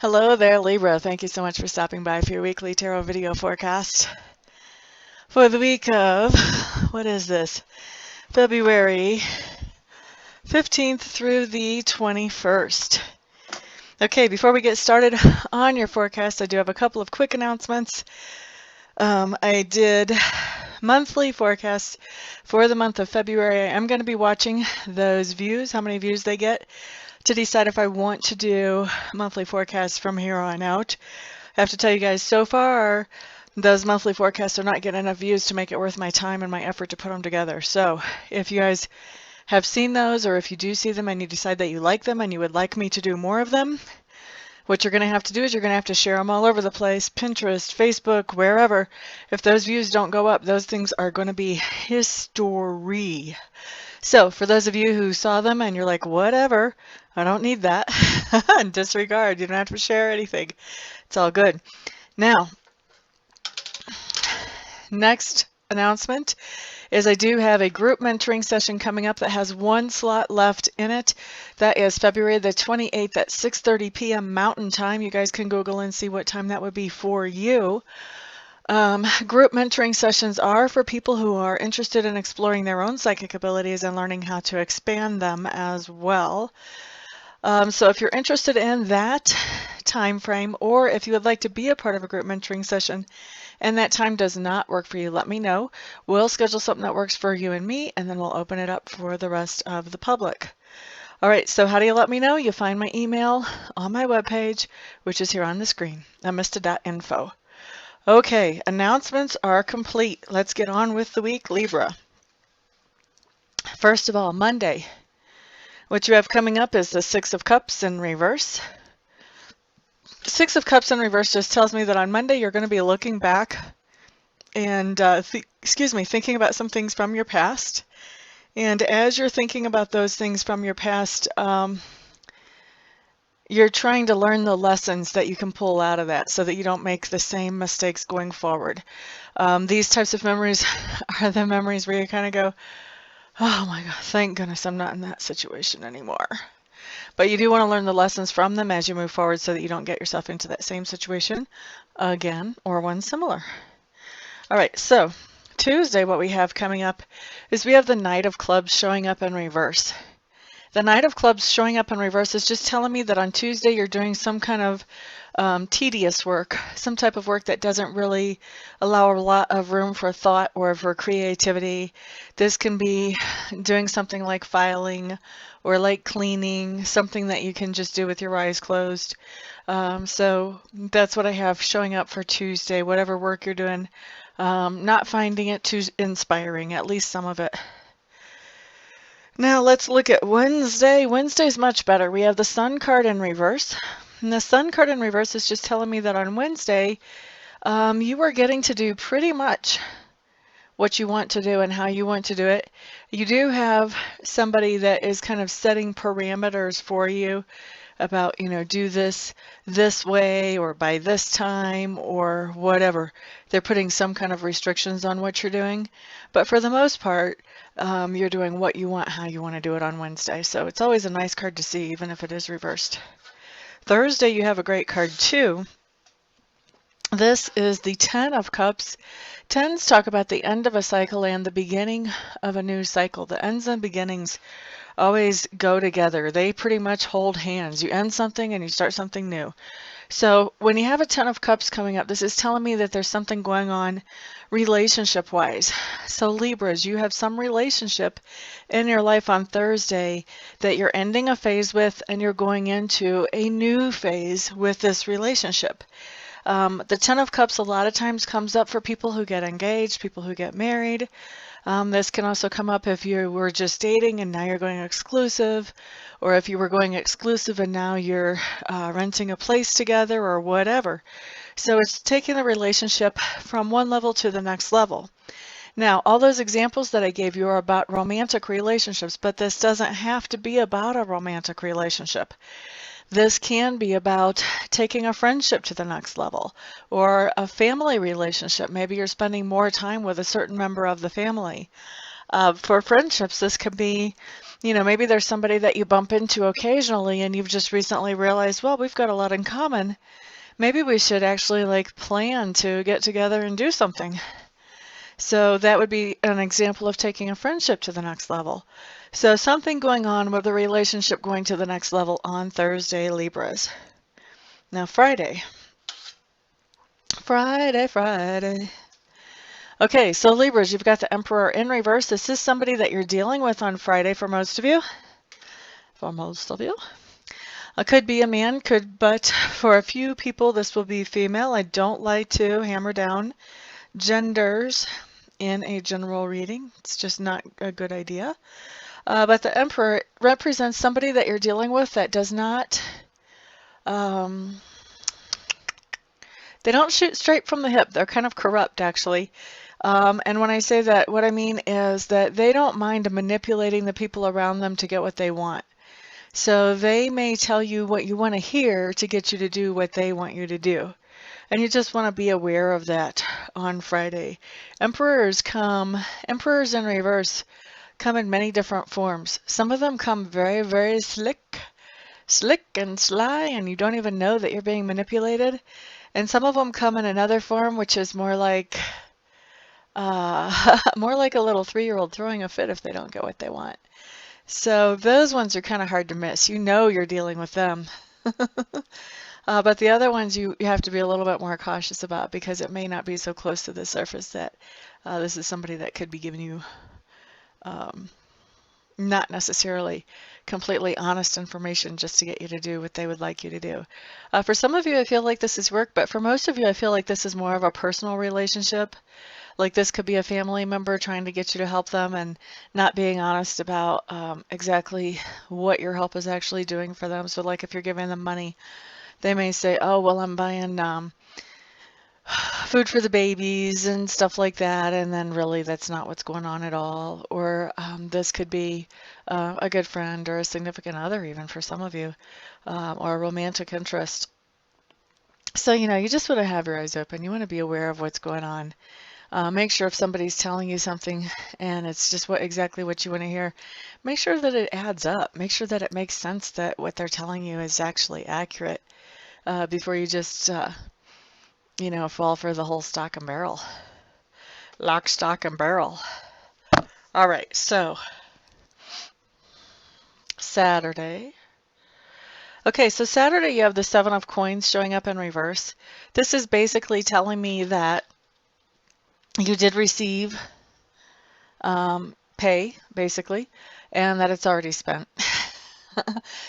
Hello there, Libra. Thank you so much for stopping by for your weekly tarot video forecast for the week of, what is this? February 15th through the 21st. Okay, before we get started on your forecast, I do have a couple of quick announcements. I did monthly forecasts for the month of February. I am going to be watching those views, how many views they get, to decide if I want to do monthly forecasts from here on out. I have to tell you guys, so far, those monthly forecasts are not getting enough views to make it worth my time and my effort to put them together. So if you guys have seen those, or if you do see them and you decide that you like them and you would like me to do more of them, what you're going to have to do is you're going to have to share them all over the place, Pinterest, Facebook, wherever. If those views don't go up, those things are going to be history. So for those of you who saw them and you're like, whatever, I don't need that, disregard. You don't have to share anything. It's all good. Now, next announcement is I do have a group mentoring session coming up that has one slot left in it. That is February the 28th at 6:30 p.m. Mountain Time. You guys can Google and see what time that would be for you. Group mentoring sessions are for people who are interested in exploring their own psychic abilities and learning how to expand them as well. So if you're interested in that time frame, or if you would like to be a part of a group mentoring session and that time does not work for you, let me know. We'll schedule something that works for you and me, and then we'll open it up for the rest of the public. All right, so how do you let me know? You find my email on my webpage, which is here on the screen, amista.info. Okay, announcements are complete. Let's get on with the week, Libra. First of all, Monday. What you have coming up is the Six of Cups in reverse. Six of Cups in reverse just tells me that on Monday you're going to be looking back and thinking about some things from your past. And as you're thinking about those things from your past, you're trying to learn the lessons that you can pull out of that so that you don't make the same mistakes going forward. These types of memories are the memories where you kind of go, oh my God, thank goodness I'm not in that situation anymore. But you do want to learn the lessons from them as you move forward so that you don't get yourself into that same situation again or one similar. All right, so Tuesday, what we have coming up is we have the Knight of Clubs showing up in reverse. The Knight of Clubs showing up in reverse is just telling me that on Tuesday you're doing some kind of tedious work, some type of work that doesn't really allow a lot of room for thought or for creativity. This can be doing something like filing or like cleaning, something that you can just do with your eyes closed. So that's what I have showing up for Tuesday, whatever work you're doing. Not finding it too inspiring, at least some of it. Now let's look at Wednesday. Wednesday's much better. We have the Sun card in reverse. And the Sun card in reverse is just telling me that on Wednesday, you are getting to do pretty much what you want to do and how you want to do it. You do have somebody that is kind of setting parameters for you about, do this way or by this time or whatever. They're putting some kind of restrictions on what you're doing. But for the most part, you're doing what you want, how you want to do it on Wednesday. So it's always a nice card to see, even if it is reversed. Thursday, you have a great card too. This is the Ten of Cups. Tens talk about the end of a cycle and the beginning of a new cycle. The ends and beginnings always go together. They pretty much hold hands. You end something and you start something new. So when you have a Ten of Cups coming up, this is telling me that there's something going on relationship-wise. So Libras, you have some relationship in your life on Thursday that you're ending a phase with and you're going into a new phase with this relationship. The Ten of Cups a lot of times comes up for people who get engaged, people who get married. This can also come up if you were just dating and now you're going exclusive, or if you were going exclusive and now you're renting a place together or whatever. So it's taking the relationship from one level to the next level. Now, all those examples that I gave you are about romantic relationships, but this doesn't have to be about a romantic relationship. This can be about taking a friendship to the next level or a family relationship. Maybe you're spending more time with a certain member of the family. For friendships, this could be You know, maybe there's somebody that you bump into occasionally and you've just recently realized, well, we've got a lot in common. Maybe we should actually like plan to get together and do something. So that would be an example of taking a friendship to the next level. So something going on with the relationship going to the next level on Thursday, Libras. Now Friday. Friday. Okay, so Libras, you've got the Emperor in reverse. This is somebody that you're dealing with on Friday for most of you. It could be a man, but for a few people this will be female. I don't like to hammer down genders in a general reading. It's just not a good idea. But the Emperor represents somebody that you're dealing with that does not, they don't shoot straight from the hip. They're kind of corrupt, actually. And when I say that, what I mean is that they don't mind manipulating the people around them to get what they want. So they may tell you what you want to hear to get you to do what they want you to do. And you just want to be aware of that on Friday. Emperors in reverse come in many different forms. Some of them come very, very slick and sly, and you don't even know that you're being manipulated. And some of them come in another form, which is more like more like a little 3-year-old throwing a fit if they don't get what they want. So those ones are kind of hard to miss. You know you're dealing with them. But the other ones you have to be a little bit more cautious about because it may not be so close to the surface that this is somebody that could be giving you not necessarily completely honest information just to get you to do what they would like you to do. For some of you, I feel like this is work, but for most of you, I feel like this is more of a personal relationship. Like this could be a family member trying to get you to help them and not being honest about exactly what your help is actually doing for them. So like if you're giving them money, they may say, oh, well, I'm buying food for the babies and stuff like that, and then really that's not what's going on at all. Or this could be a good friend or a significant other even for some of you, or a romantic interest. So, you know, you just want to have your eyes open. You want to be aware of what's going on. Make sure if somebody's telling you something and it's just exactly what you want to hear, make sure that it adds up. Make sure that it makes sense that what they're telling you is actually accurate before you just you know, fall for the whole stock and barrel. Lock, stock, and barrel. All right, so Saturday. Okay, so Saturday you have the 7 of Coins showing up in reverse. This is basically telling me that you did receive pay, basically, and that it's already spent.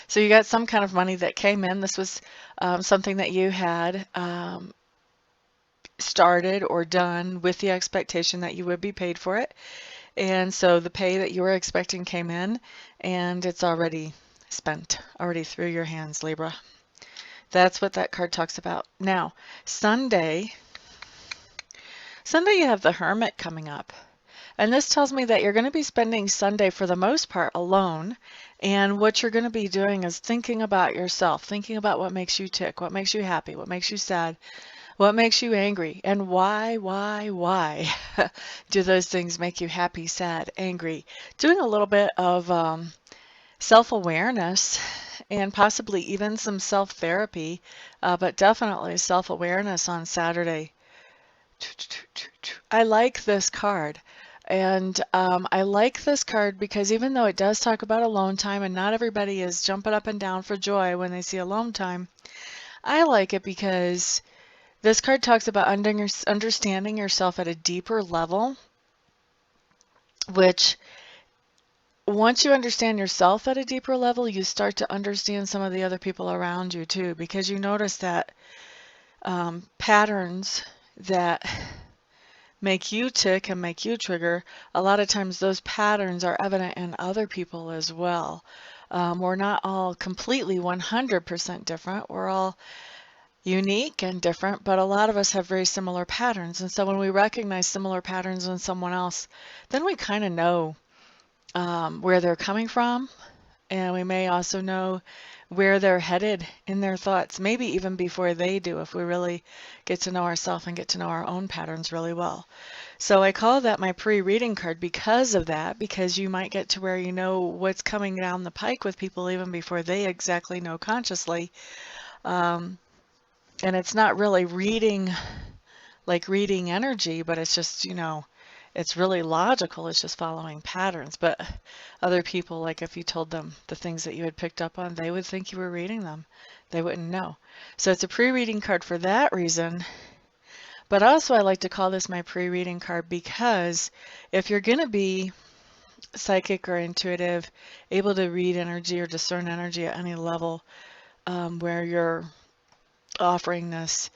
So you got some kind of money that came in. This was something that you had started or done with the expectation that you would be paid for it. And so the pay that you were expecting came in and it's already spent, already through your hands, Libra. That's what that card talks about. Now, Sunday you have the Hermit coming up. And this tells me that you're going to be spending Sunday for the most part alone. And what you're going to be doing is thinking about yourself, thinking about what makes you tick, what makes you happy, what makes you sad, what makes you angry, and why do those things make you happy, sad, angry? Doing a little bit of self-awareness and possibly even some self-therapy, but definitely self-awareness on Saturday. I like this card. And I like this card because even though it does talk about alone time and not everybody is jumping up and down for joy when they see alone time, I like it because this card talks about understanding yourself at a deeper level, which once you understand yourself at a deeper level, you start to understand some of the other people around you too, because you notice that patterns that make you tick and make you trigger, a lot of times those patterns are evident in other people as well. We're not all completely 100% different. We're all unique and different, but a lot of us have very similar patterns. And so when we recognize similar patterns in someone else, then we kind of know where they're coming from. And we may also know where they're headed in their thoughts, maybe even before they do, if we really get to know ourselves and get to know our own patterns really well. So I call that my pre-reading card because of that, because you might get to where you know what's coming down the pike with people even before they exactly know consciously. Um, and it's not really reading like reading energy, but it's just, it's really logical. It's just following patterns. But other people, like if you told them the things that you had picked up on, they would think you were reading them. They wouldn't know. So it's a pre-reading card for that reason. But also I like to call this my pre-reading card because if you're going to be psychic or intuitive, able to read energy or discern energy at any level, where you're offering this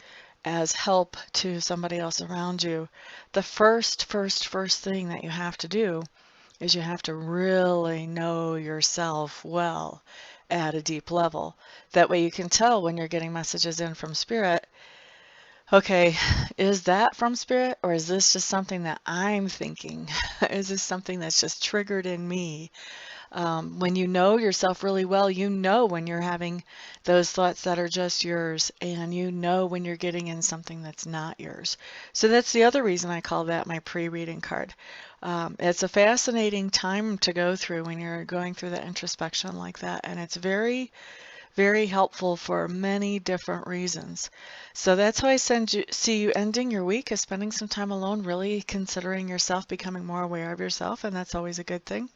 as help to somebody else around you, the first thing that you have to do is you have to really know yourself well at a deep level. That way you can tell when you're getting messages in from spirit, okay, is that from spirit, or is this just something that I'm thinking? Is this something that's just triggered in me? When you know yourself really well, you know when you're having those thoughts that are just yours, and you know when you're getting in something that's not yours. So that's the other reason I call that my pre-reading card. It's a fascinating time to go through when you're going through the introspection like that, and it's very, very helpful for many different reasons. So that's how I see you ending your week, is spending some time alone, really considering yourself, becoming more aware of yourself, and that's always a good thing.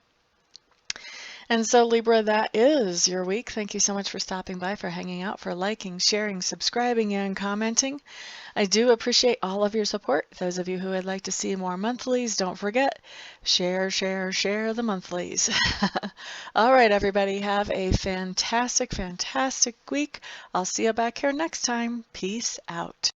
And so Libra, that is your week. Thank you so much for stopping by, for hanging out, for liking, sharing, subscribing, and commenting. I do appreciate all of your support. Those of you who would like to see more monthlies, don't forget, share the monthlies. All right, everybody, have a fantastic week. I'll see you back here next time. Peace out.